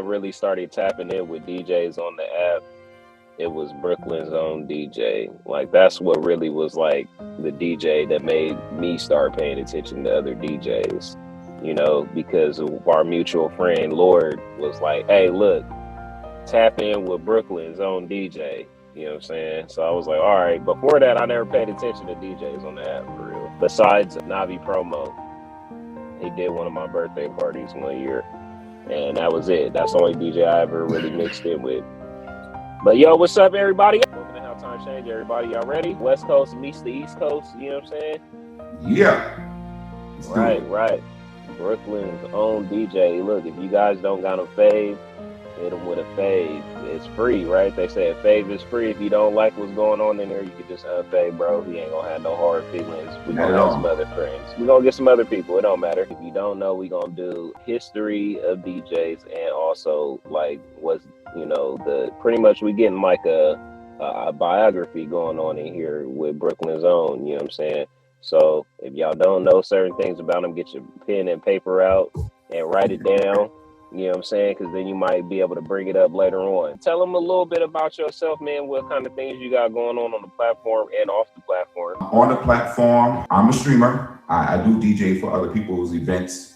really started tapping in with DJs on the app, it was Brooklyn's own DJ. Like, that's what really was like the DJ that made me start paying attention to other DJs, you know, because of our mutual friend Lord was like, hey, look, tap in with Brooklyn's own DJ. You know what I'm saying? So I was like, all right. Before that, I never paid attention to DJs on the app for real. Besides Navi Promo, he did one of my birthday parties one year, and that was it. That's the only DJ I ever really mixed in with. But yo, what's up, everybody? Welcome to How Time Change, everybody. Y'all ready? West Coast meets the East Coast. You know what I'm saying? Yeah. Right. Brooklyn's own DJ. Look, if you guys don't got a fave, hit them with a fave. It's free, right? They say a fave is free. If you don't like what's going on in there, you can just unfave, bro. He ain't gonna have no hard feelings. We're gonna have some other friends. We're gonna get some other people. It don't matter. If you don't know, we're gonna do history of DJs and also like what's, you know, the pretty much we getting like a biography going on in here with Brooklyn's own, you know what I'm saying? So if y'all don't know certain things about them, get your pen and paper out and write it down. You know what I'm saying? Because then you might be able to bring it up later on. Tell them a little bit about yourself, man. What kind of things you got going on the platform and off the platform? On the platform, I'm a streamer. I do DJ for other people's events,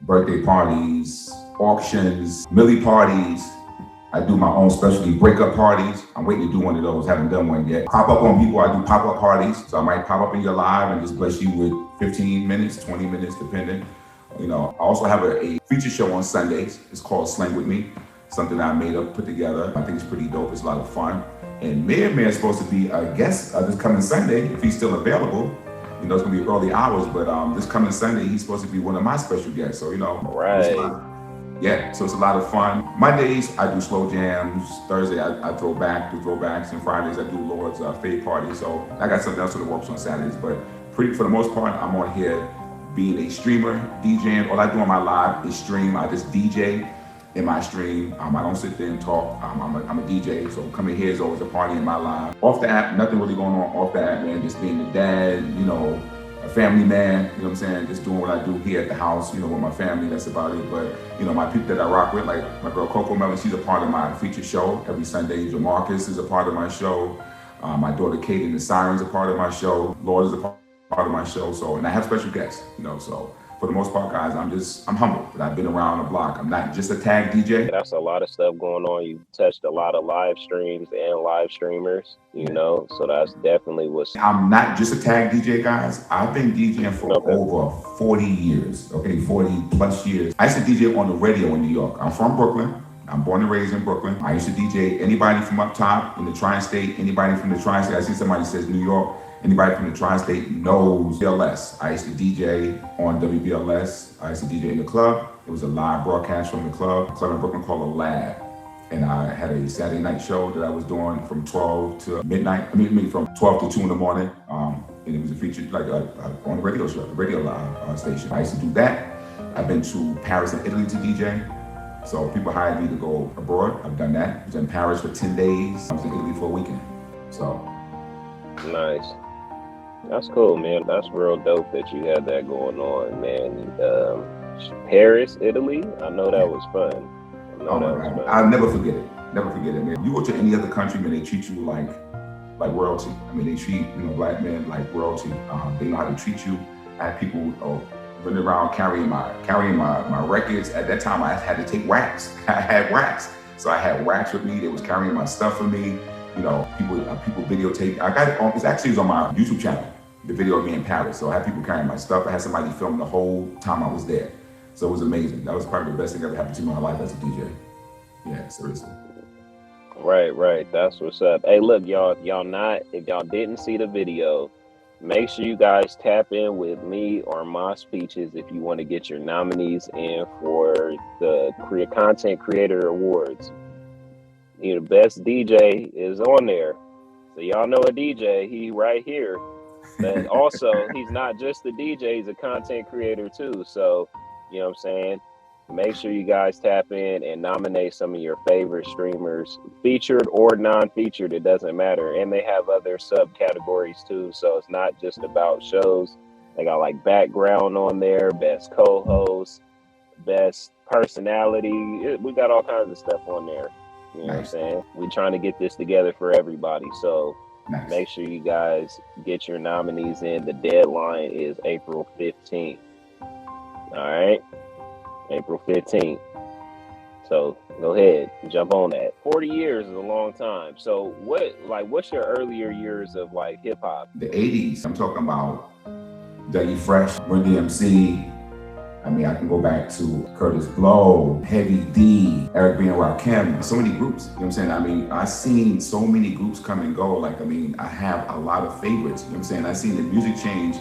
birthday parties, auctions, millie parties. I do my own specialty breakup parties. I'm waiting to do one of those. Haven't done one yet. Pop up on people. I do pop-up parties. So I might pop up in your live and just bless you with 15 minutes, 20 minutes, depending. You know, I also have a feature show on Sundays. It's called Slang With Me, something I made up, put together. I think it's pretty dope. It's a lot of fun. And Man is supposed to be a guest this coming Sunday, if he's still available. You know, it's gonna be early hours, but this coming Sunday, he's supposed to be one of my special guests. So, you know, right. So it's a lot of fun. Mondays, I do slow jams. Thursday, I do throwbacks. And Fridays, I do Lord's fade party. So I got something else that works on Saturdays. But for the most part, I'm on here being a streamer, DJing. All I do on my live is stream. I just DJ in my stream. I don't sit there and talk. I'm a DJ, so coming here is always a party in my live. Off the app, nothing really going on off the app, man. Just being a dad, you know, a family man, you know what I'm saying? Just doing what I do here at the house, you know, with my family, that's about it. But, you know, my people that I rock with, like my girl Coco Melon, she's a part of my feature show every Sunday. Jamarcus is a part of my show. My daughter Kate and the Sirens are part of my show. Lord is a part of my show. So, and I have special guests, you know, so for the most part, guys, I'm humble, but I've been around the block. I'm not just a tag DJ. That's a lot of stuff going on. You touched a lot of live streams and live streamers, you know, so that's definitely what's... I'm not just a tag DJ, guys. I've been DJing for over 40 years, 40 plus years. I used to DJ on the radio in New York. I'm from Brooklyn. I'm born and raised in Brooklyn. I used to DJ anybody from up top in the tri-state, anybody from the tri-state. I see somebody says New York. Anybody from the tri-state knows BLS. I used to DJ on WBLS. I used to DJ in the club. It was a live broadcast from the club in Brooklyn called a Lab. And I had a Saturday night show that I was doing from 12 to midnight. From 12 to 2 in the morning. And it was a feature like on the radio show, the radio live station. I used to do that. I've been to Paris and Italy to DJ. So people hired me to go abroad. I've done that. I was in Paris for 10 days. I was in Italy for a weekend. So. Nice. That's cool, man. That's real dope that you had that going on, man. Paris, Italy, I know that was fun. I'll never forget it. Never forget it, man. You go to any other country, man, they treat you like royalty. I mean, they treat, you know, black men like royalty. They know how to treat you. I had people running around carrying my records. At that time, I had to take wax. I had wax. So I had wax with me. They was carrying my stuff for me. You know, people videotape. I got it on, it's on my YouTube channel, the video of me in Paris. So I had people carrying my stuff. I had somebody film the whole time I was there. So it was amazing. That was probably the best thing that ever happened to me in my life as a DJ. Yeah, seriously. Right. That's what's up. Hey, look, if y'all didn't see the video, make sure you guys tap in with me or my speeches if you want to get your nominees in for the Content Creator Awards. You know, best DJ is on there. So y'all know a DJ, he right here. But also, he's not just a DJ, he's a content creator too. So, you know what I'm saying? Make sure you guys tap in and nominate some of your favorite streamers, featured or non-featured, it doesn't matter. And they have other subcategories too. So it's not just about shows. They got like background on there, best co-host, best personality. We got all kinds of stuff on there. You know what I'm saying? We're trying to get this together for everybody. So make sure you guys get your nominees in. The deadline is April 15th. All right? April 15th. So go ahead, jump on that. 40 years is a long time. So what's your earlier years of like hip hop? The 80s. I'm talking about Dougie Fresh, Run DMC. I mean, I can go back to Curtis Blow, Heavy D, Eric B. and Rakim, so many groups, you know what I'm saying? I mean, I've seen so many groups come and go. Like, I mean, I have a lot of favorites, you know what I'm saying? I've seen the music change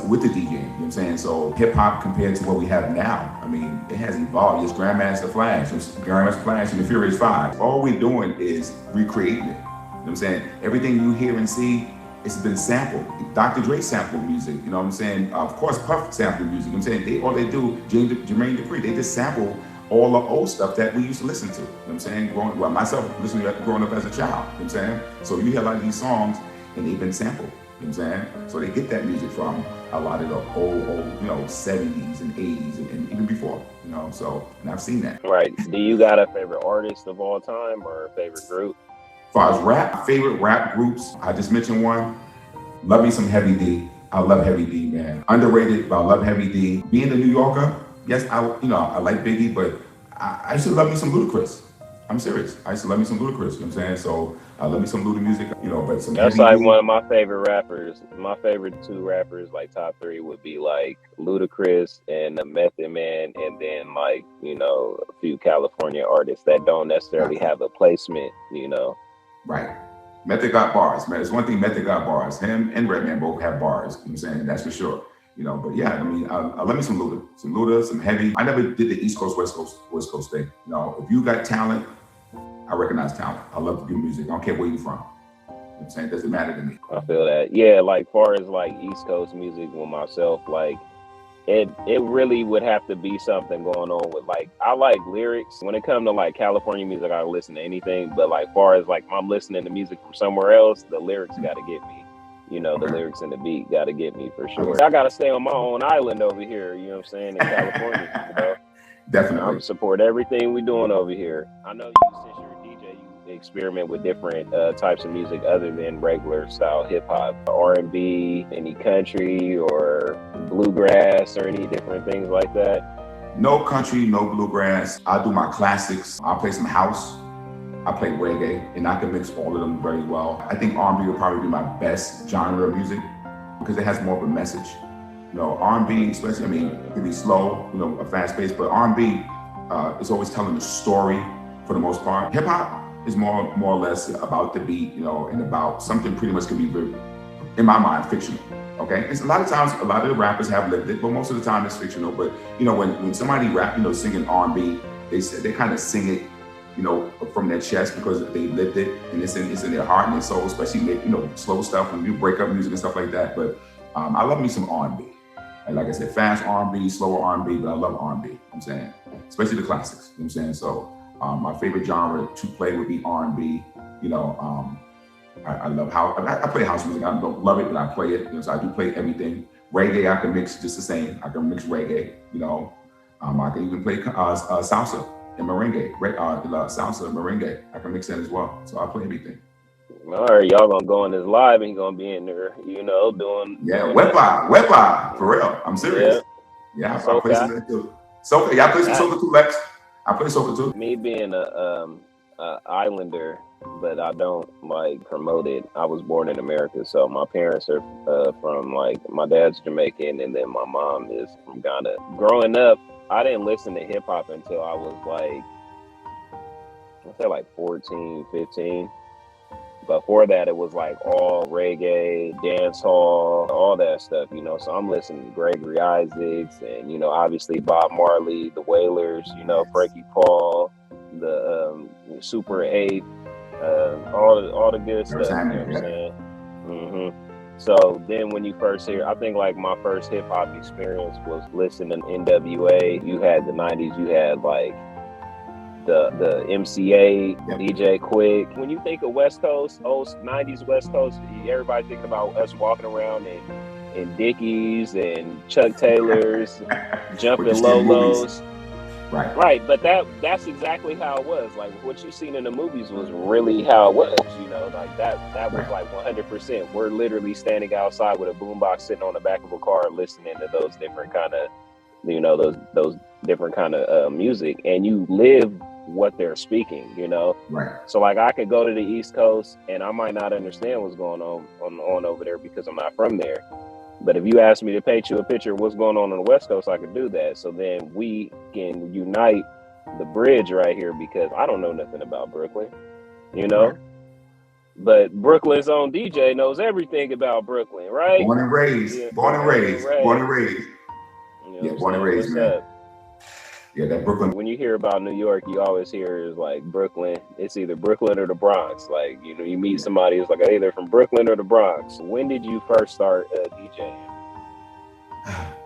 with the DJing, you know what I'm saying? So hip hop compared to what we have now, I mean, it has evolved. It's Grandmaster Flash, and the Furious Five. All we're doing is recreating it, you know what I'm saying? Everything you hear and see, it's been sampled. Dr. Dre sampled music, you know what I'm saying? Of course, Puff sampled music, you know what I'm saying? All they do, Jermaine Dupri, they just sample all the old stuff that we used to listen to, you know what I'm saying? Myself, growing up as a child, you know what I'm saying? So you hear a lot of these songs, and they've been sampled, you know what I'm saying? So they get that music from a lot of the old, you know, 70s and 80s and even before, you know? So, and I've seen that. Right. Do you got a favorite artist of all time or a favorite group? As far as rap, favorite rap groups, I just mentioned one. Love me some Heavy D. I love Heavy D, man. Underrated, but I love Heavy D. Being a New Yorker, yes, I like Biggie, but I used to love me some Ludacris. I'm serious. I used to love me some Ludacris, you know what I'm saying? So I love me some Luda music, you know, but some That's Heavy like D. one of my favorite rappers. My favorite two rappers, like top three, would be like Ludacris and Method Man, and then like, you know, a few California artists that don't necessarily have a placement, you know. Right. Method got bars, man. It's one thing, Method got bars. Him and Redman both have bars, you know what I'm saying? That's for sure. You know, but yeah, I mean, I love me some Luda, some Heavy. I never did the East Coast, West Coast thing. You know, if you got talent, I recognize talent. I love good music. I don't care where you're from. You know what I'm saying? It doesn't matter to me. I feel that. Yeah, like far as like East Coast music with myself, like it really would have to be something going on with like, I like lyrics. When it comes to like California music, I listen to anything, but like far as like I'm listening to music from somewhere else, the lyrics got to get me. You know, the lyrics and the beat got to get me for sure. I got to stay on my own island over here, you know what I'm saying, in California, you know. Definitely. I support everything we're doing over here. I know you, since you're a DJ, you experiment with different types of music other than regular style hip hop, R&B, any country or bluegrass or any different things like that. No country, no bluegrass. I do my classics. I play some house. I play reggae, and I can mix all of them very well. I think R&B will probably be my best genre of music because it has more of a message. You know, R&B, especially, I mean, it can be slow, you know, a fast pace, but R&B is always telling a story for the most part. Hip hop is more or less about the beat, you know, and about something pretty much could be, very, in my mind, fictional. Okay, it's a lot of times, a lot of the rappers have lived it, but most of the time it's fictional. But you know, when somebody rap, you know, singing R&B, they kind of sing it, you know, from their chest because they lived it, and it's in their heart and their soul, especially, you know, slow stuff when you break up music and stuff like that. But I love me some R&B. And like I said, fast R&B, slower R&B, but I love R&B, you know what I'm saying? Especially the classics, you know what I'm saying? So my favorite genre to play would be R&B. You know, I love house. I play house music. I don't love it, but I play it. You know, so I do play everything. Reggae, I can mix just the same. I can mix reggae, you know. I can even play salsa and merengue, salsa and merengue. I can mix that as well. So I play everything. All right, y'all gonna go on this live and he's gonna be in there, you know, doing. Yeah, wet vibe, for real. I'm serious. Yeah, I play some too. Soca, yeah, I play some soca too, Lex. I play soca too. Me being a islander, but I don't like promote it. I was born in America, so my parents are from, like, my dad's Jamaican and then my mom is from Ghana. Growing up, I didn't listen to hip hop until I was like 14, 15. Before that, it was like all reggae, dance hall, all that stuff, you know. So I'm listening to Gregory Isaacs and, you know, obviously Bob Marley, the Wailers, you know, Frankie Paul, the Super 8, all the good stuff, you know what I'm saying? Mm-hmm. So then when you first hear, I think like my first hip hop experience was listening to NWA. You had the 90s, you had like the MCA, DJ Quick. When you think of West Coast, old 90s West Coast, everybody think about us walking around in Dickies and Chuck Taylors, jumping Lolos. Right. Right, but that's exactly how it was. Like what you seen in the movies was really how it was, like that was Right. like 100%. We're literally standing outside with a boombox sitting on the back of a car listening to those different kind of, those different kind of music, and you live what they're speaking. Right. So like I could go to the East Coast and I might not understand what's going on over there because I'm not from there. But if you ask me to paint you a picture of what's going on the West Coast, I could do that. So then we can unite the bridge right here because I don't know nothing about Brooklyn, you Right. know? But Brooklyn's own DJ knows everything about Brooklyn, right? Born and raised. Yeah, Born and born and raised. Born and raised. raised. You know what Yeah, I'm born and saying? raised, What's man. up? Yeah, that Brooklyn. When you hear about New York, you always hear is like Brooklyn. It's either Brooklyn or the Bronx. Like, you meet somebody who's like, hey, they're from Brooklyn or the Bronx. When did you first start DJing?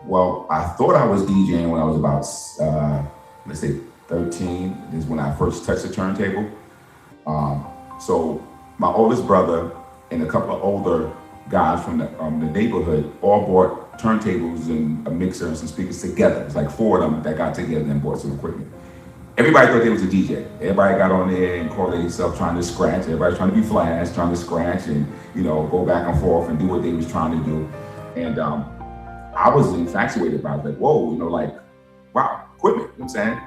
Well, I thought I was DJing when I was about, let's say, 13. Is when I first touched the turntable. So my oldest brother and a couple of older guys from the neighborhood all bought turntables and a mixer and some speakers together. It's like four of them that got together and bought some equipment. Everybody thought they was a DJ. Everybody got on there and called themselves trying to scratch. Everybody's trying to be flash, trying to scratch and, go back and forth and do what they was trying to do. And I was infatuated by it. Like, whoa, like, wow, equipment, you know what I'm saying?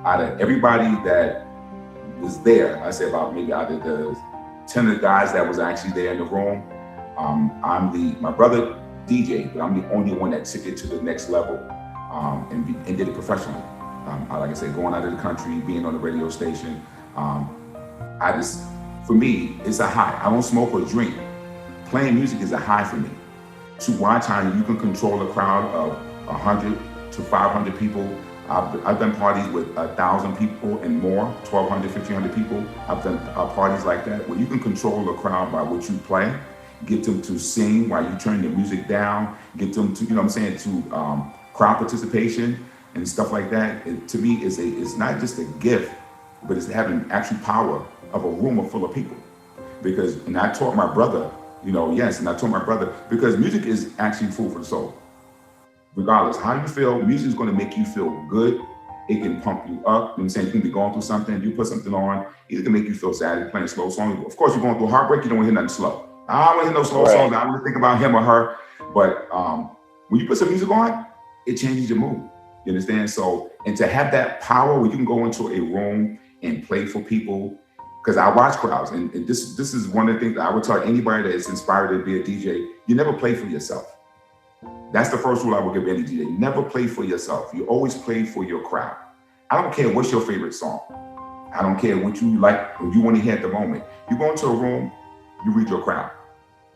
Out of everybody that was there, I say about maybe out of the 10 of the guys that was actually there in the room, my brother DJ, but I'm the only one that took it to the next level and did it professionally. Like I said, going out of the country, being on the radio station, for me, it's a high. I don't smoke or drink. Playing music is a high for me. To watch how you can control a crowd of 100 to 500 people. I've done parties with 1,000 people and more, 1,200, 1,500 people. I've done parties like that where you can control a crowd by what you play, get them to sing while you turn the music down, get them to, to crowd participation and stuff like that. To me, it's not just a gift, but it's having actual power of a room full of people. And I taught my brother, and I told my brother, because music is actually food for the soul. Regardless how you feel, music is going to make you feel good. It can pump you up. You know what I'm saying? You can be going through something, you put something on, it can make you feel sad. You're playing slow songs. Of course, you're going through heartbreak, you don't want to hear nothing slow. I don't want to hear no slow songs. I don't want to think about him or her. But when you put some music on, it changes your mood. You understand? So, and to have that power where you can go into a room and play for people, because I watch crowds, and this is one of the things that I would tell anybody that is inspired to be a DJ. You never play for yourself. That's the first rule I would give any DJ. Never play for yourself. You always play for your crowd. I don't care what's your favorite song. I don't care what you like or you want to hear at the moment. You go into a room, you read your crowd.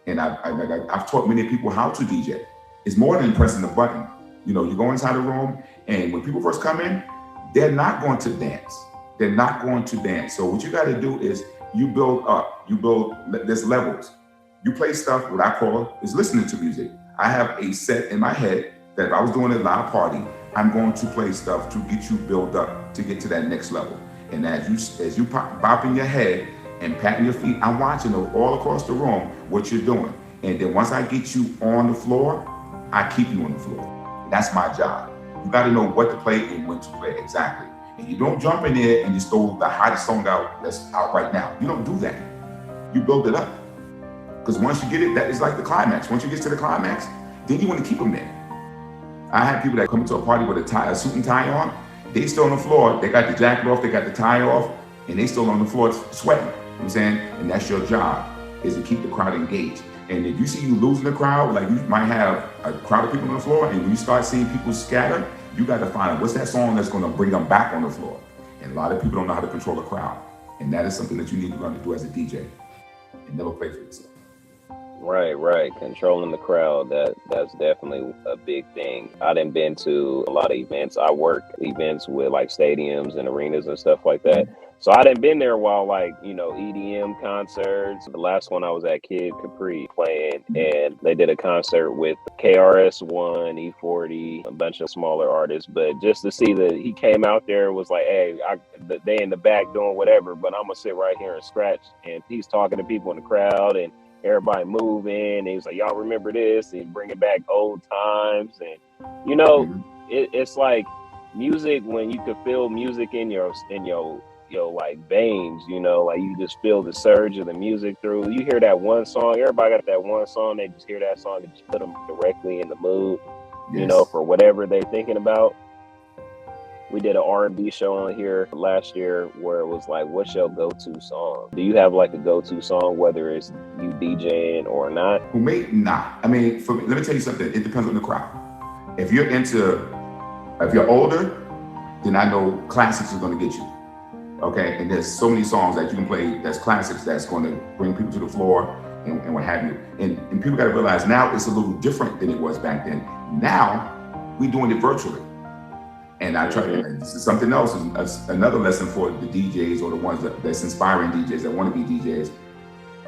And I've taught many people how to DJ. It's more than pressing the button. You go inside the room, and when people first come in, they're not going to dance. They're not going to dance. So what you got to do is you build up. There's levels. You play stuff, what I call is listening to music. I have a set in my head that if I was doing a live party, I'm going to play stuff to get you built up to get to that next level. And as you bopping your head and patting your feet, I'm watching all across the room what you're doing. And then once I get you on the floor, I keep you on the floor. That's my job. You got to know what to play and when to play exactly. And you don't jump in there and just throw the hottest song out that's out right now. You don't do that. You build it up. Because once you get it, that is like the climax. Once you get to the climax, then you want to keep them there. I had people that come to a party with a suit and tie on. They still on the floor. They got the jacket off. They got the tie off. And they still on the floor sweating. You know what I'm saying? And that's your job, is to keep the crowd engaged. And if you see you losing the crowd, like you might have a crowd of people on the floor, and when you start seeing people scatter, you got to find out what's that song that's going to bring them back on the floor. And a lot of people don't know how to control a crowd. And that is something that you need to learn to do as a DJ. And never play for yourself. Right. Controlling the crowd, that's definitely a big thing. I done been to a lot of events. I work events with like stadiums and arenas and stuff like that. So I done been there while EDM concerts. The last one I was at Kid Capri playing, and they did a concert with KRS-One, E40, a bunch of smaller artists. But just to see that he came out there and was like, hey, they in the back doing whatever, but I'm gonna sit right here and scratch. And he's talking to people in the crowd and everybody moving. And he's like, y'all remember this? And he's bringing back old times. And it's like, music, when you could feel music in your like veins, you know, like you just feel the surge of the music through. You hear that one song, everybody got that one song, they just hear that song and just put them directly in the mood, you know, Yes. for whatever they're thinking about. We did an R&B show on here last year where it was like, what's your go-to song? Do you have like a go-to song, whether it's you DJing or not? Who may not? I mean, for me, let me tell you something. It depends on the crowd. If you're older, then I know classics is going to get you. Okay, and there's so many songs that you can play that's classics that's going to bring people to the floor and what have you. And people got to realize now it's a little different than it was back then. Now we're doing it virtually. And I try to, this is something else, another lesson for the DJs or the ones that's inspiring DJs that want to be DJs.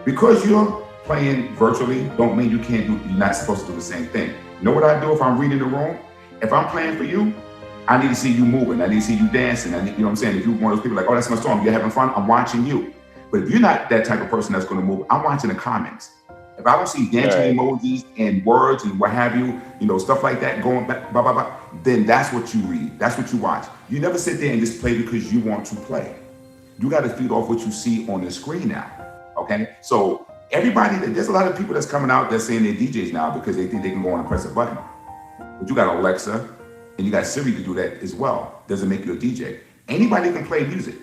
Because you're playing virtually, don't mean you're not supposed to do the same thing. You know what I do if I'm reading the room? If I'm playing for you, I need to see you moving. I need to see you dancing. You know what I'm saying? If you're one of those people like, oh, that's my song, you're having fun, I'm watching you. But if you're not that type of person that's going to move, I'm watching the comments. If I don't see dancing emojis and words and what have you, you know, stuff like that going back, blah, blah, blah, then that's what you read. That's what you watch. You never sit there and just play because you want to play. You got to feed off what you see on the screen now. Okay? So everybody, there's a lot of people that's coming out that's saying they're DJs now because they think they can go on and press a button. But you got Alexa and you got Siri to do that as well. Doesn't make you a DJ. Anybody can play music,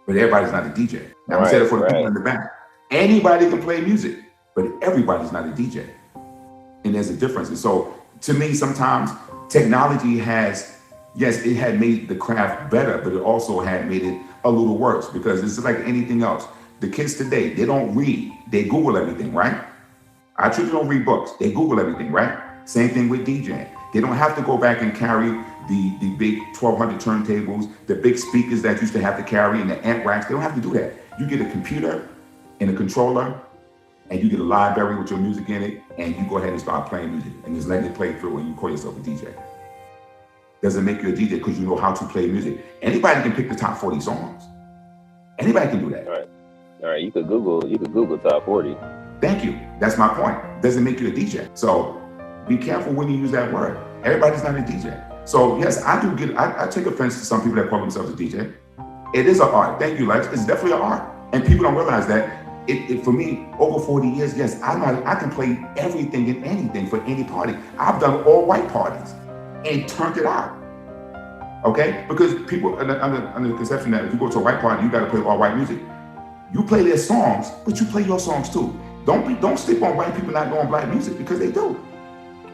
but everybody's not a DJ. Now I'm saying it for the people in the back. Anybody can play music, but everybody's not a DJ. And there's a difference. And so to me, sometimes technology has, yes, it had made the craft better, but it also had made it a little worse because it's like anything else. The kids today, they don't read, they Google everything, right? Our children don't read books, they Google everything, right? Same thing with DJing. They don't have to go back and carry the big 1,200 turntables, the big speakers that used to have to carry and the amp racks. They don't have to do that. You get a computer and a controller and you get a library with your music in it and you go ahead and start playing music and just letting it play through and you call yourself a DJ. Doesn't make you a DJ because you know how to play music. Anybody can pick the top 40 songs. Anybody can do that. All right, you could Google top 40. Thank you. That's my point. Doesn't make you a DJ. So be careful when you use that word. Everybody's not a DJ. So yes, I take offense to some people that call themselves a DJ. It is an art. Thank you, Lex. It's definitely an art. And people don't realize that. It for me, over 40 years, yes, I can play everything and anything for any party. I've done all white parties and turned it out. Okay? Because people under the conception that if you go to a white party, you got to play all white music. You play their songs, but you play your songs too. Don't sleep on white people not knowing black music because they do.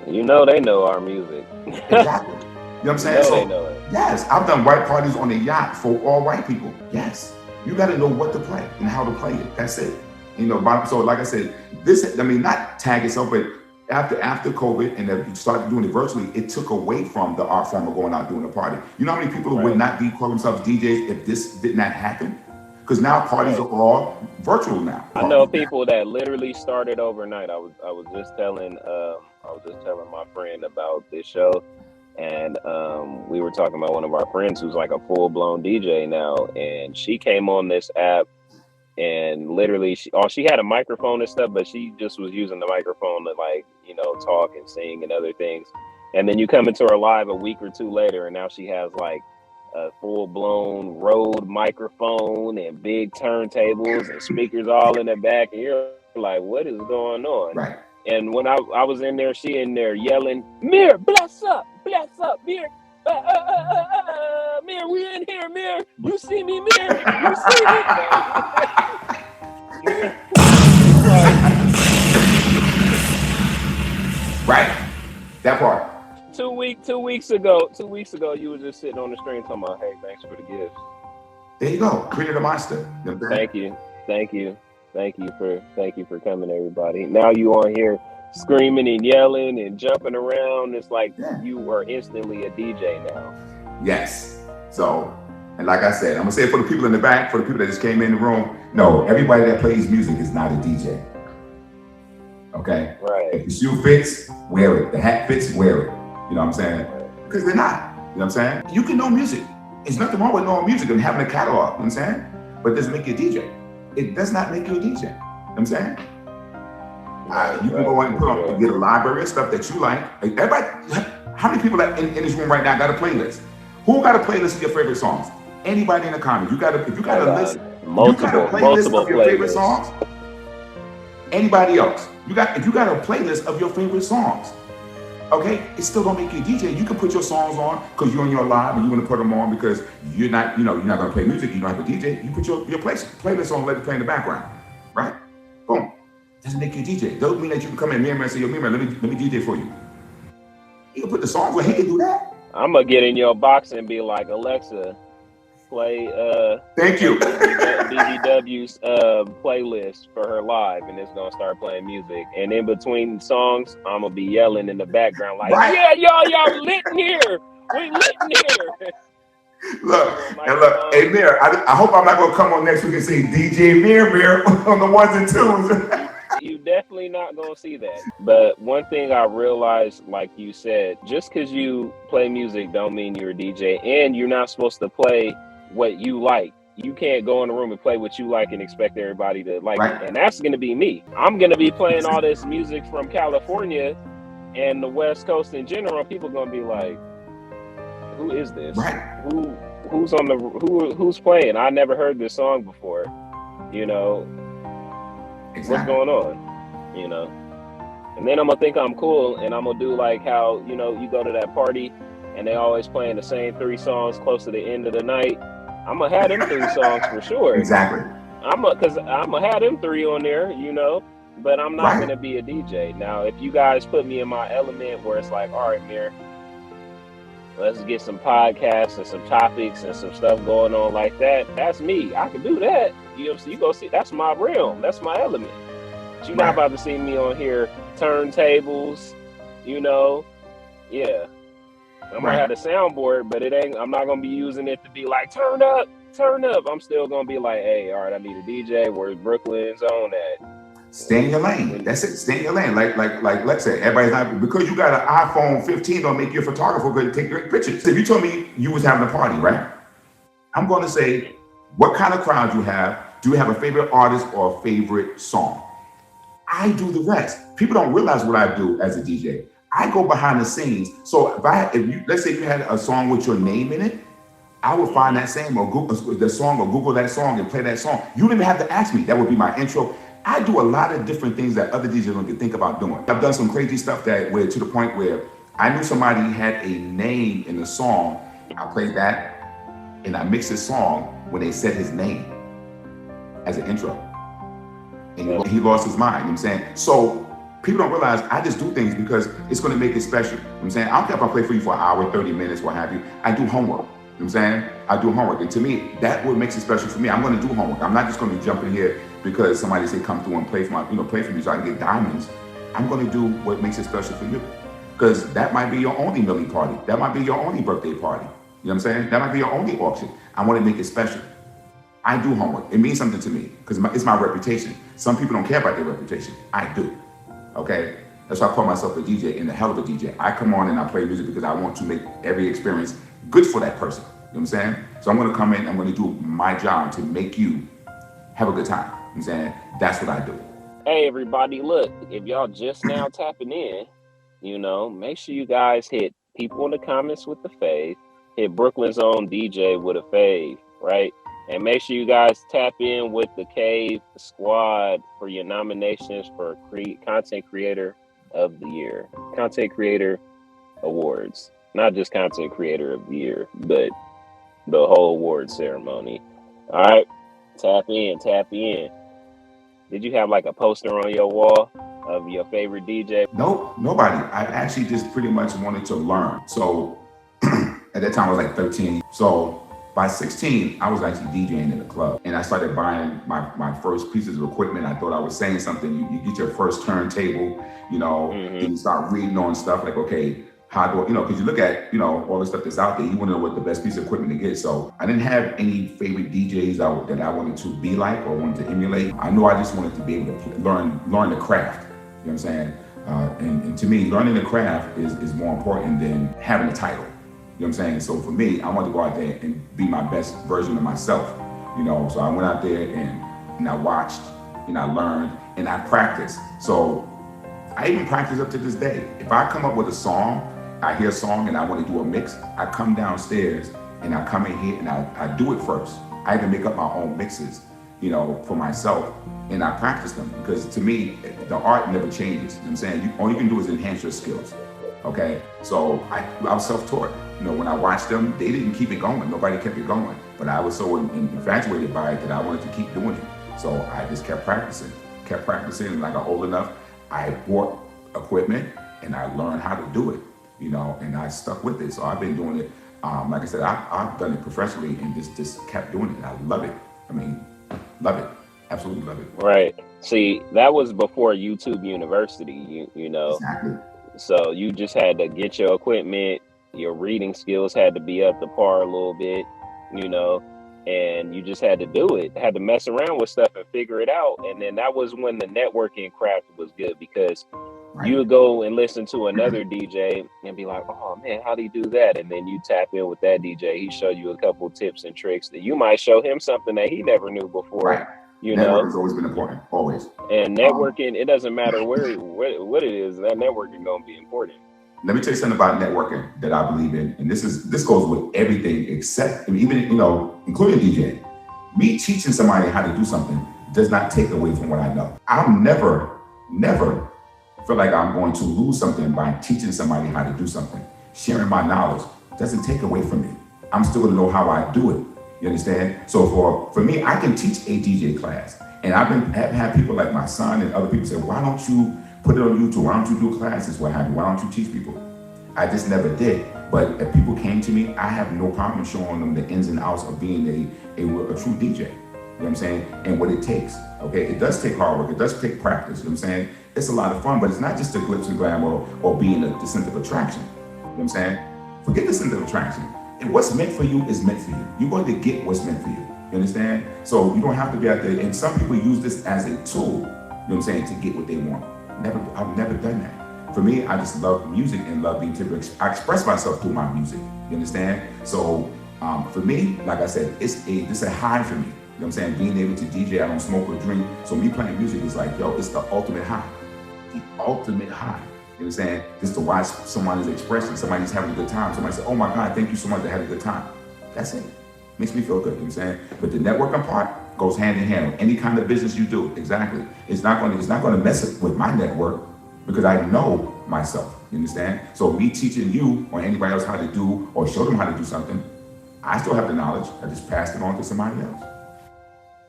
You know they know our music. Exactly. You know what I'm saying? They know it. Yes, I've done white parties on a yacht for all white people. Yes. You got to know what to play and how to play it. That's it. You know, so like I said, not tag itself, but after COVID and that you started doing it virtually, it took away from the art form of going out doing a party. You know how many people would not call themselves DJs if this did not happen? Because now parties are all virtual now. I know people that literally started overnight. I was just telling my friend about this show, and we were talking about one of our friends who's like a full-blown DJ now, and she came on this app and literally she had a microphone and stuff, but she just was using the microphone to, like, you know, talk and sing and other things. And then you come into her live a week or two later, and now she has like a full-blown Rode microphone and big turntables and speakers all in the back, and you're like, what is going on? Right. And when I was in there, she in there yelling, Mir, bless up, Mir, Mir, we in here, Mir, you see me, Mir, you see me. Right, that part. 2 weeks ago, you were just sitting on the screen talking about, hey, thanks for the gifts. There you go. Created a monster. You know, Thank you for coming, everybody. Now you on here screaming and yelling and jumping around. It's like you are instantly a DJ now. Yes. So, and like I said, I'm gonna say it for the people in the back, for the people that just came in the room. No, everybody that plays music is not a DJ. Okay? Right. If the shoe fits, wear it. The hat fits, wear it. You know what I'm saying? Because they're not. You know what I'm saying? You can know music. There's nothing wrong with knowing music and having a catalog. You know what I'm saying? But it doesn't make you a DJ. It does not make you a DJ. You know what I'm saying? You can go and and get a library of stuff that you like. Everybody, how many people in this room right now got a playlist? Who got a playlist of your favorite songs? Anybody in the comments? If you got a list, you got a playlist multiple of your playlists. favorite songs? Anybody else? If you got a playlist of your favorite songs, okay, it still don't make you a DJ. You can put your songs on because you're on your live and you want to put them on because you're not gonna play music. You don't have a DJ. You put your playlist on, let it play in the background, right? Boom. Doesn't make you a DJ. Doesn't mean that you can come in Mirror and say, "Yo, Mirror, let me DJ for you." You can put the songs where he can do that. I'm gonna get in your box and be like, Alexa, play thank you BBW's playlist for her live, and it's gonna start playing music, and in between songs I'm gonna be yelling in the background like, right. Yeah, y'all lit in here, we lit in here. Look, hey Mirror, I hope I'm not gonna come on next week and say DJ Mirror on the ones and twos. You definitely not gonna see that. But one thing I realized, like you said, just because you play music don't mean you're a DJ, and you're not supposed to play what you like. You can't go in the room and play what you like and expect everybody to like it. And that's gonna be me. I'm gonna be playing all this music from California and the West Coast in general. People gonna be like, who is this? Right. Who's playing? I never heard this song before. Exactly. What's going on? And then I'm gonna think I'm cool, and I'm gonna do like how you go to that party and they always playing the same 3 songs close to the end of the night. I'm gonna have them 3 songs for sure. Exactly. I'm gonna have them 3 on there, but I'm not gonna be a DJ. Now, if you guys put me in my element where it's like, all right, Mir, let's get some podcasts and some topics and some stuff going on like that. That's me. I can do that. You go see, that's my realm. That's my element. But you're not about to see me on here turntables, Yeah. I'm gonna have the soundboard, but I'm not gonna be using it to be like turn up. I'm still gonna be like, hey, all right, I need a DJ. Where's Brooklyn's on at? Stay in your lane. That's it. Stay in your lane. Like let's say everybody's not, because you got an iPhone 15 don't make you a photographer because take great pictures. If you told me you was having a party, right? I'm going to say, what kind of crowd you have? Do you have a favorite artist or a favorite song? I do the rest. People don't realize what I do as a DJ. I go behind the scenes. So let's say you had a song with your name in it, I would find that same or Google the song or Google that song and play that song. You don't even have to ask me. That would be my intro. I do a lot of different things that other DJs don't even think about doing. I've done some crazy stuff to the point where I knew somebody had a name in the song. I played that and I mixed the song when they said his name as an intro. And he lost his mind, you know what I'm saying? So people don't realize I just do things because it's going to make it special. You know what I'm saying? I don't care if I play for you for an hour, 30 minutes, what have you. I do homework. You know what I'm saying? I do homework. And to me, that's what makes it special for me. I'm going to do homework. I'm not just going to jump in here because somebody say come through and play for me so I can get diamonds. I'm going to do what makes it special for you. Because that might be your only Millie party. That might be your only birthday party. You know what I'm saying? That might be your only auction. I want to make it special. I do homework. It means something to me because it's my reputation. Some people don't care about their reputation. I do. Okay? That's why I call myself a DJ and a hell of a DJ. I come on and I play music because I want to make every experience good for that person. You know what I'm saying? So I'm going to come in, I'm going to do my job to make you have a good time. You know what I'm saying? That's what I do. Hey, everybody, look, if y'all just now tapping in, make sure you guys hit people in the comments with the fave, hit Brooklyn's own DJ with a fave, right? And make sure you guys tap in with the Cave Squad for your nominations for Content Creator of the Year. Content Creator Awards. Not just Content Creator of the Year, but the whole award ceremony. All right? Tap in. Did you have like a poster on your wall of your favorite DJ? Nope, nobody. I actually just pretty much wanted to learn. So at that time I was like 13. So by 16, I was actually DJing in the club, and I started buying my first pieces of equipment. I thought I was saying something. You get your first turntable, and you start reading on stuff like, okay, how do because you look at all the stuff that's out there, you want to know what the best piece of equipment to get. So I didn't have any favorite DJs that I wanted to be like or wanted to emulate. I knew I just wanted to be able to learn the craft. You know what I'm saying? And to me, learning the craft is more important than having a title. You know what I'm saying? So for me, I wanted to go out there and be my best version of myself. So I went out there and I watched and I learned and I practiced. So I even practice up to this day. If I come up with a song I hear a song and I want to do a mix, I come downstairs and I come in here and I do it first. I even make up my own mixes, for myself, and I practice them, because to me, the art never changes. You know what I'm saying? All you can do is enhance your skills. Okay, so I was self-taught. When I watched them, they didn't keep it going. Nobody kept it going. But I was so infatuated by it that I wanted to keep doing it. So I just kept practicing. And when I got old enough, I bought equipment and I learned how to do it, and I stuck with it. So I've been doing it. Like I said, I've done it professionally and just kept doing it. And I love it. I mean, love it. Absolutely love it. Right. See, that was before YouTube University, you know. Exactly. So you just had to get your equipment, your reading skills had to be up to par a little bit, and you just had to do it, had to mess around with stuff and figure it out. And then that was when the networking craft was good, because you would go and listen to another DJ and be like, oh man, how do you do that? And then you tap in with that DJ. He showed you a couple tips and tricks that you might show him something that he never knew before. Right. Networking has always been important, always. And networking, it doesn't matter what it is, that networking gonna be important. Let me tell you something about networking that I believe in, and this goes with everything except, even including DJing. Me teaching somebody how to do something does not take away from what I know. I'll never feel like I'm going to lose something by teaching somebody how to do something. Sharing my knowledge doesn't take away from me. I'm still gonna know how I do it. You understand? So for me, I can teach a DJ class, and I've had people like my son and other people say, why don't you put it on YouTube? Why don't you do classes? What have you? Why don't you teach people? I just never did. But if people came to me, I have no problem showing them the ins and outs of being a true DJ. You know what I'm saying? And what it takes. Okay, it does take hard work. It does take practice. You know what I'm saying? It's a lot of fun, but it's not just the glitz and glamour or being the center of attraction. You know what I'm saying? Forget the center of attraction. And what's meant for you is meant for you. You're going to get what's meant for you. You understand? So you don't have to be out there. And some people use this as a tool, you know what I'm saying, to get what they want. I've never done that. For me, I just love music and love being able to express myself through my music. You understand? So for me, like I said, it's a high for me. You know what I'm saying? Being able to DJ, I don't smoke or drink. So me playing music is like, it's the ultimate high. The ultimate high. You know what I'm saying? Just to watch somebody's expression, somebody's having a good time. Somebody say, oh my God, thank you so much, I had a good time. That's it. Makes me feel good, you know what I'm saying? But the networking part goes hand in hand with any kind of business you do. Exactly. It's not going to mess up with my network, because I know myself, you understand? So me teaching you or anybody else how to do or show them how to do something, I still have the knowledge. I just passed it on to somebody else.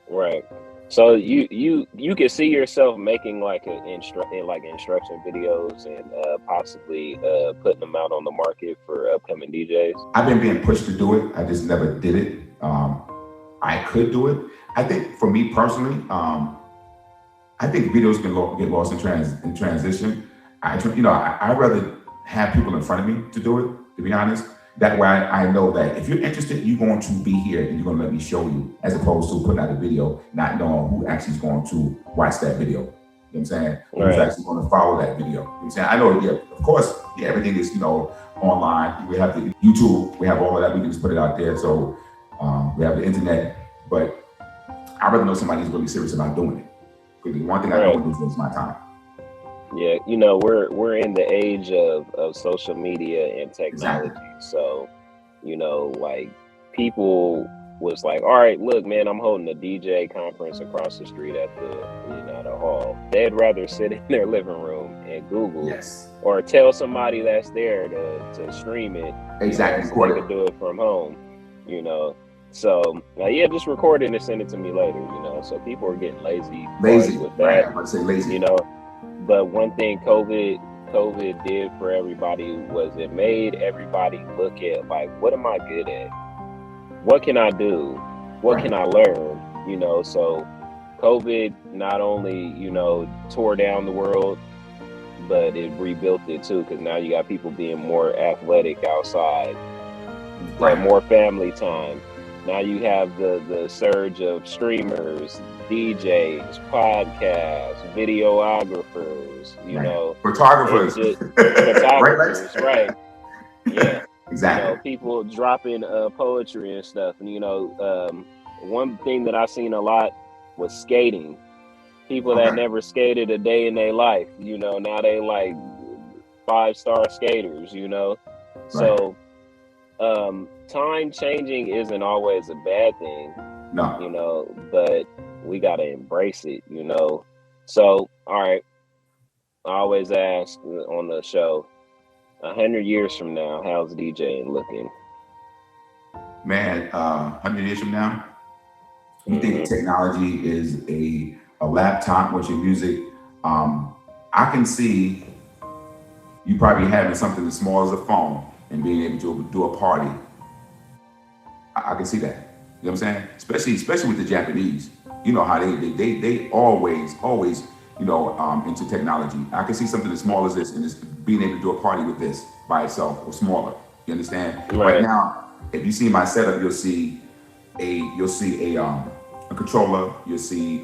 Right. So you can see yourself making like instruction videos and possibly putting them out on the market for upcoming DJs. I've been being pushed to do it. I just never did it. I could do it. I think for me personally, I think videos can get lost in transition. I'd rather have people in front of me to do it, to be honest. That way I know that if you're interested, you're going to be here and you're going to let me show you, as opposed to putting out a video, not knowing who actually is going to watch that video. You know what I'm saying? Right. Who's actually going to follow that video. You know what I'm saying? I know, of course, everything is, online. We have the YouTube, we have all of that. We can just put it out there. So we have the internet, but I'd rather know somebody's really serious about doing it. Because the one thing I don't want to do is waste my time. Yeah, we're in the age of social media and technology. Exactly. So, like people was like, all right, look, man, I'm holding a DJ conference across the street at the hall. They'd rather sit in their living room and Google or tell somebody that's there to stream it. Exactly. So they could do it from home, So just record it and send it to me later, So people are getting lazy with that. Right. I'm going to say lazy. But one thing COVID did for everybody was it made everybody look at, like, what am I good at? What can I do? What can I learn? So COVID not only, tore down the world, but it rebuilt it too, because now you got people being more athletic outside, more family time. Now you have the surge of streamers, DJs, podcasts, videographers, photographers, right? Yeah, exactly. People dropping poetry and stuff. And one thing that I seen a lot was skating. People that never skated a day in their life, now they like 5-star skaters, you know. Right. So time changing isn't always a bad thing, No. you know, but we gotta embrace it, you know. So, all right, I always ask on the show, 100 years from now, how's DJing looking? Man, 100 years from now, you think Hmm. technology is a laptop with your music? I can see you probably having something as small as a phone and being able to do a party. I can see that. You know what I'm saying? Especially with the Japanese. You know how they always into technology. I can see something as small as this and just being able to do a party with this by itself or smaller. You understand? Right Right. now, if you see my setup, you'll see a controller, you'll see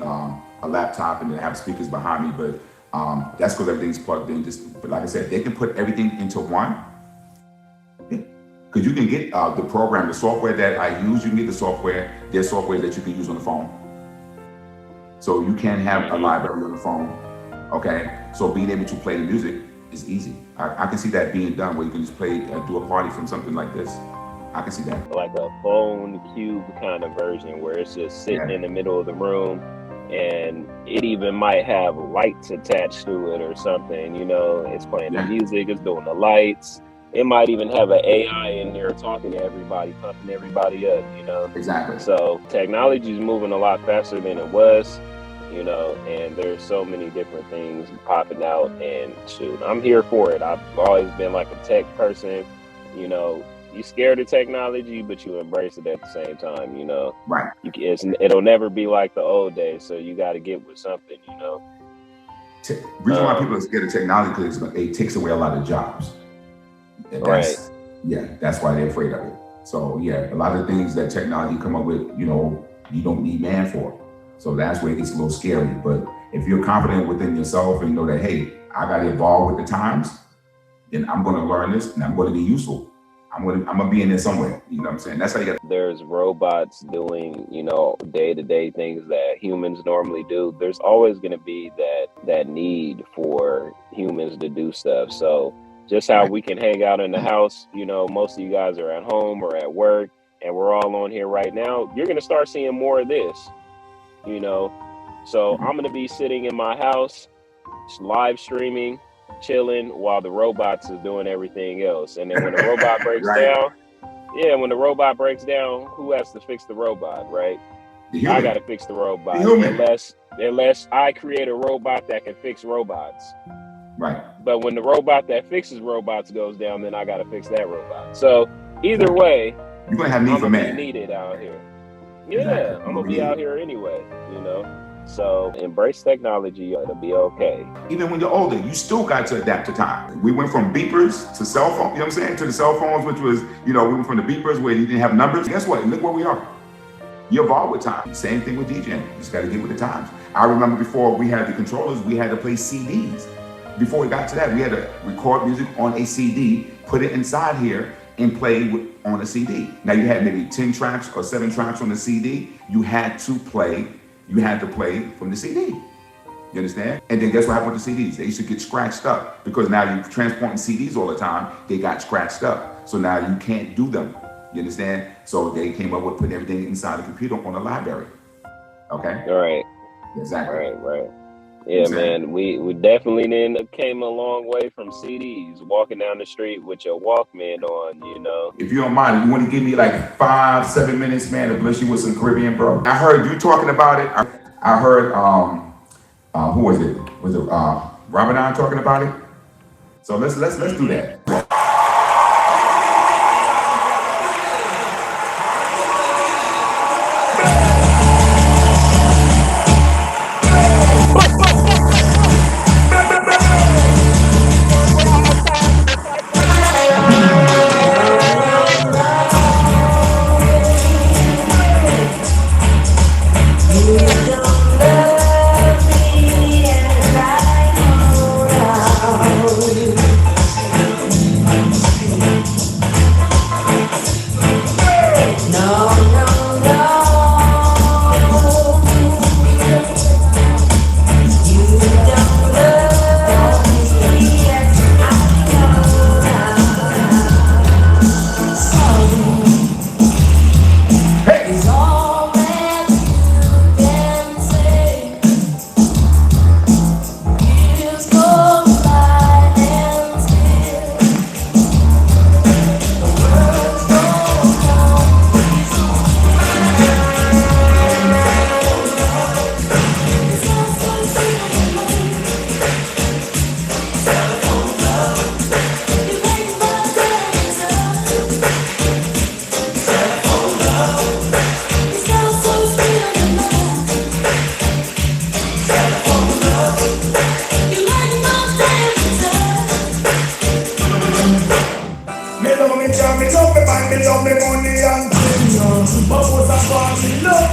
a laptop, and then have speakers behind me. But that's because everything's plugged in. But like I said, they can put everything into one. Because you can get the program, the software that I use, you can get the software. There's software that you can use on the phone. So you can have a library on the phone. Okay. So being able to play the music is easy. I can see that being done where you can just play, do a party from something like this. I can see that. Like a phone cube kind of version where it's just sitting in the middle of the room, and it even might have lights attached to it or something, you know. It's playing the music, it's doing the lights. It might even have an AI in there talking to everybody, pumping everybody up, you know. Exactly. So technology is moving a lot faster than it was, you know, and there's so many different things popping out, and shoot, I'm here for it. I've always been like a tech person, you know. You scared of technology, but you embrace it at the same time, you know. Right. It'll never be like the old days, so you got to get with something, you know. Reason why people are scared of technology because it takes away a lot of jobs. Right. Yeah, that's why they're afraid of it. So yeah, a lot of things that technology come up with, you know, you don't need man for. So that's where it gets a little scary. But if you're confident within yourself and you know that, hey, I got to evolve with the times, then I'm going to learn this and I'm going to be useful. I'm gonna be in there somewhere. You know what I'm saying? That's how you got. There's robots doing, you know, day-to-day things that humans normally do. There's always going to be that need for humans to do stuff. So just how we can hang out in the house, you know, most of you guys are at home or at work, and we're all on here right now. You're going to start seeing more of this, you know. So I'm going to be sitting in my house, live streaming, chilling while the robots is doing everything else. And then when the robot breaks down, when the robot breaks down, who has to fix the robot, right? I got to fix the robot unless I create a robot that can fix robots. Right. But when the robot that fixes robots goes down, then I got to fix that robot. So either way, you're gonna have need for man. Be needed out here. Yeah, exactly. I'm gonna be out here anyway, you know. So embrace technology, it'll be okay. Even when you're older, you still got to adapt to time. We went from beepers to cell phone, you know what I'm saying, to the cell phones, which was, you know, we went from the beepers where you didn't have numbers. Guess what? Look where we are. You evolve with time. Same thing with DJing. You just got to get with the times. I remember before we had the controllers, we had to play CDs. Before we got to that, we had to record music on a CD, put it inside here, and play on a CD. Now you had maybe 10 tracks or 7 tracks on the CD. You had to play from the CD. You understand? And then guess what happened with the CDs? They used to get scratched up because now you're transporting CDs all the time. They got scratched up. So now you can't do them. You understand? So they came up with putting everything inside the computer on the library. Okay? All right. Exactly. Right. Yeah, man, we definitely came a long way from CDs, walking down the street with your Walkman on, you know. If you don't mind, if you want to give me like 5-7 minutes, man, to bless you with some Caribbean, bro. I heard you talking about it. I heard, who was it? Was it Ramadan talking about it? So let's do that.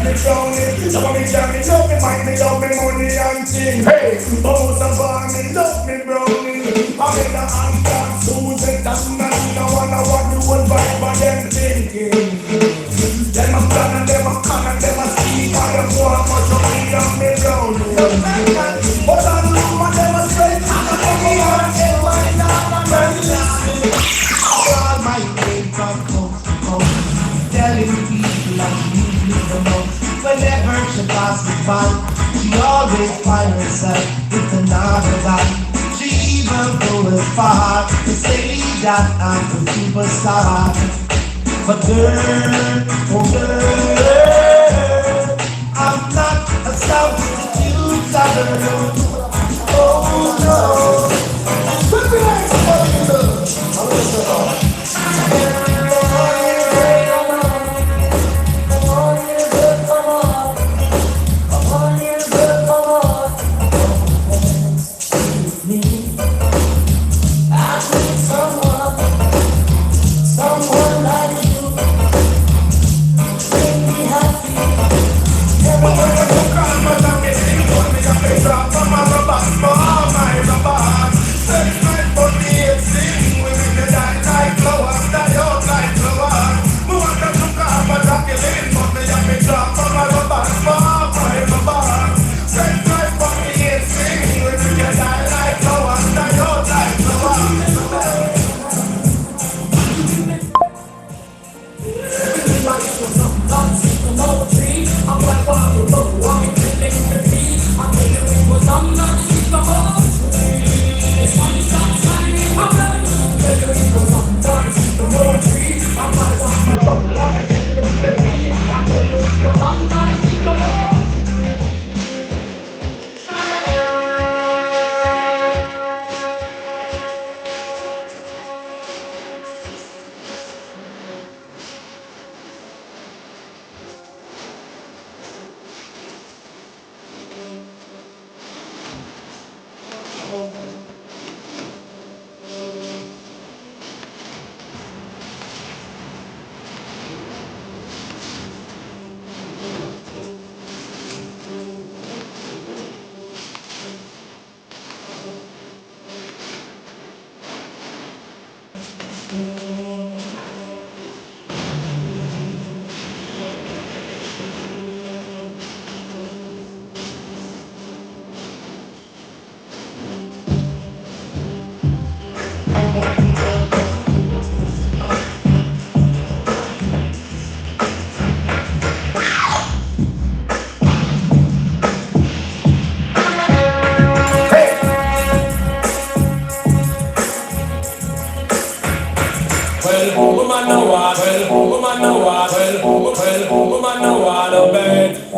me drowning. Some of me jam me love me mind, me love me money and thing. Hey, but most of all me love me brownie. I'm in the hand of Susan, that's not no one I want to vibe, but them thinking. Them a plan and them a con and them a speak, and them want much of me and me brownie. But I know what them a straight, and I know what them mind up and me. God, my faith from coast to coast, telling people that she needs me the most. Whenever she passes by, she always finds herself with another guy. She even goes as far to say that I'm a superstar. But girl, oh girl, I'm not a substitute for her. Oh no. Put me like somebody love. I'm listening.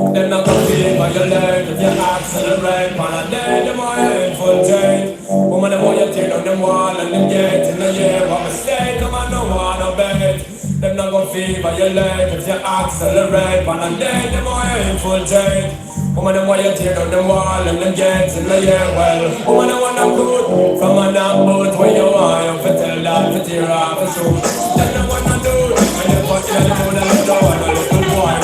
Them not gonna feel what you learn if you accelerate. Man, a day, them are in full chain. Woman, them want you tear down them wall and them gate in the year. What mistake, them I don't wanna beg. Them not gonna feel what you learn if you accelerate. Man, a day, them are in full chain. Woman, them want you tear down them wall and them gates in the year. Well, woman, I want them good from a knock boat where you are. You fit tell that, fit tear off the shoe. Them don't wanna do it. And you put your food and you don't want a little boy.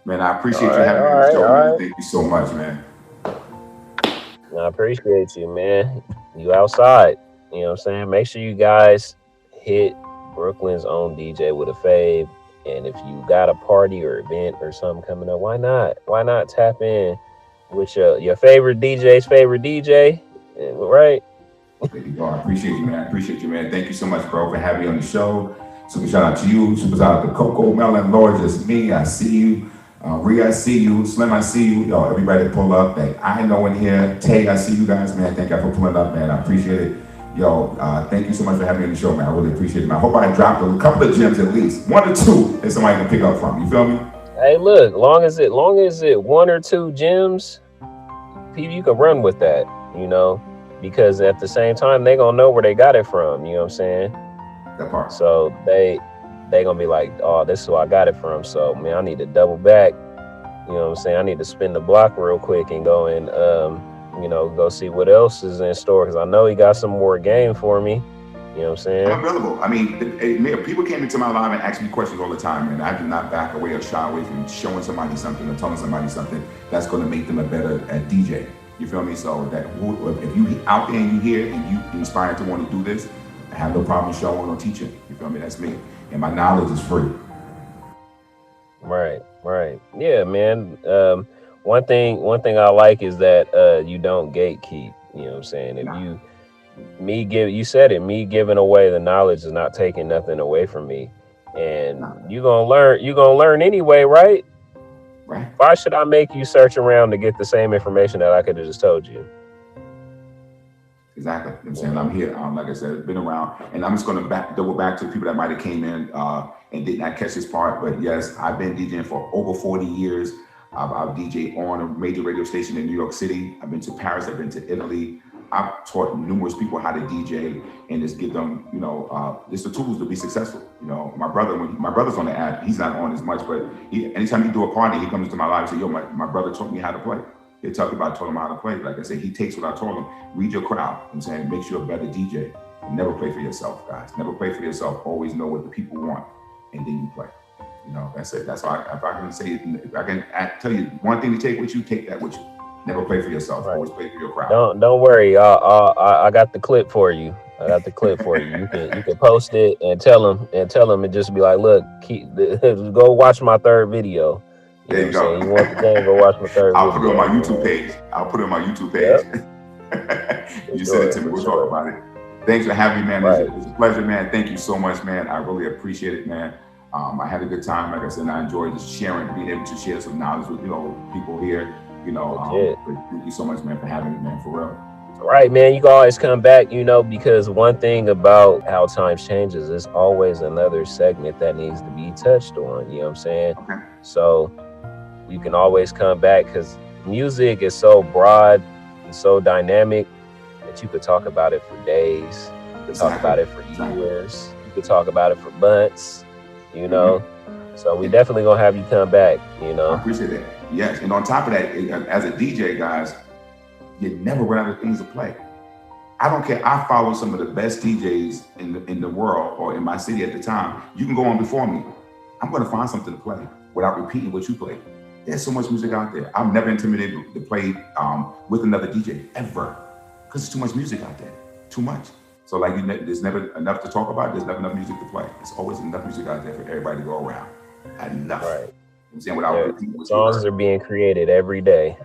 Man, I appreciate you having me on the show, man. Thank you so much, man. I appreciate you, man. You outside. You know what I'm saying? Make sure you guys hit Brooklyn's own DJ with a fave. And if you got a party or event or something coming up, why not? Why not tap in with your favorite DJ's favorite DJ? Right? There you go. I appreciate you, man. I appreciate you, man. Thank you so much, bro, for having me on the show. Super shout out to you. Super shout out to Coco, Melon, Lord, just me. I see you. Rhea, I see you. Slim, I see you. Yo, everybody pull up. That I know in here. Tay, I see you guys, man. Thank you for pulling up, man. I appreciate it. Yo, thank you so much for having me on the show, man. I really appreciate it, man. I hope I dropped a couple of gems at least. 1 or 2 that somebody can pick up from. You feel me? Hey, look, long as it 1 or 2 gems, people, you can run with that, you know, because at the same time, they gonna know where they got it from. You know what I'm saying? That part. So they gonna be like, oh, this is who I got it from. So man, I need to double back. You know what I'm saying? I need to spin the block real quick and go and you know, go see what else is in store, because I know he got some more game for me. You know what I'm saying? I'm available. I mean, people came into my live and asked me questions all the time, and I do not back away or shy away from showing somebody something or telling somebody something that's going to make them a better at DJ. You feel me? So that if you out there and you hear and you inspired to want to do this, I have no problem showing or teaching. You feel me? That's me. And my knowledge is free. Right. Yeah, man. One thing I like is that you don't gatekeep. You know what I'm saying? If you said it, me giving away the knowledge is not taking nothing away from me. And you're gonna learn anyway, right? Right. Why should I make you search around to get the same information that I could have just told you? Exactly. You know what I'm saying? I'm here. Like I said, been around, and I'm just going to double back to the people that might have came in and did not catch this part. But yes, I've been DJing for over 40 years. I've DJed on a major radio station in New York City. I've been to Paris. I've been to Italy. I've taught numerous people how to DJ and just give them, you know, just the tools to be successful. You know, my brother's on the app, he's not on as much, but anytime he do a party, he comes into my life and say, yo, my brother taught me how to play. They talk about taught him how to play. Like I said, he takes what I told him. Read your crowd. I'm saying it makes you a better DJ. And never play for yourself, guys. Never play for yourself. Always know what the people want, and then you play. You know, that's it. That's why if I can tell you one thing to take with you, take that with you. Never play for yourself. Right. Always play for your crowd. Don't worry. I got the clip for you. You can post it and tell them and just be like, look, go watch my third video. There you go. You want the game, go watch my third I'll video. put it on my YouTube page. Yep. You send it to me. We'll talk about it. Thanks for having me, man. Right. It's a pleasure, man. Thank you so much, man. I really appreciate it, man. I had a good time. Like I said, I enjoyed just sharing, being able to share some knowledge with, people here. But thank you so much, man, for having me, man, for real. Right, man. You can always come back, because one thing about how times changes, there's always another segment that needs to be touched on. You know what I'm saying? Okay. So you can always come back, because music is so broad and so dynamic that you could talk about it for days. You could talk about it for years. You could talk about it for months, So we definitely gonna have you come back, I appreciate that. Yes, and on top of that, as a DJ, guys, you never run out of things to play. I don't care. I follow some of the best DJs in the world or in my city at the time. You can go on before me. I'm going to find something to play without repeating what you play. There's so much music out there. I'm never intimidated to play with another DJ ever, because there's too much music out there. Too much. So there's never enough to talk about. There's never enough music to play. There's always enough music out there for everybody to go around. Enough. Right. I'm saying without repeating what songs are being created every day.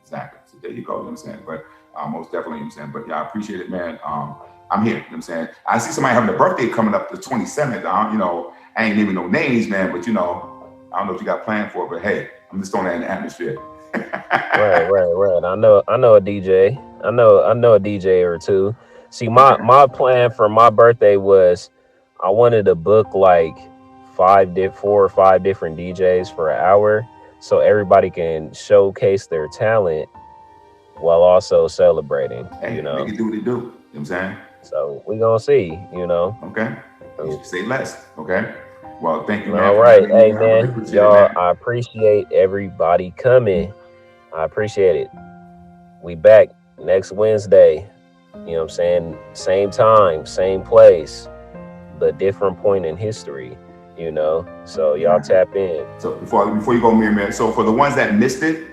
Exactly. So there you go. You know what I'm saying? But most definitely, you know what I'm saying? But yeah, I appreciate it, man. I'm here. You know what I'm saying? I see somebody having a birthday coming up the 27th. I ain't naming no names, man, but I don't know what you got planned for, but hey, I'm just throwing that in the atmosphere. Right. I know a DJ. I know a DJ or two. See, my plan for my birthday was I wanted to book like 4 or 5 different DJs for an hour, so everybody can showcase their talent while also celebrating. Hey, they can do what they do. You know what I'm saying? So we gonna see. Okay. Say less. Okay. Well, thank you, man. All right. Hey, man, y'all. I appreciate everybody coming. I appreciate it. We back next Wednesday. You know what I'm saying? Same time, same place, but different point in history. So y'all tap in. So before you go, Mirror, so for the ones that missed it,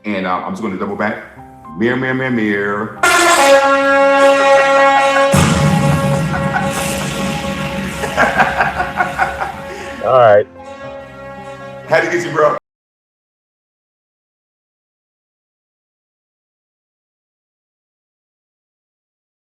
and I'm just going to double back. Mirror. All right. Had to get you, bro.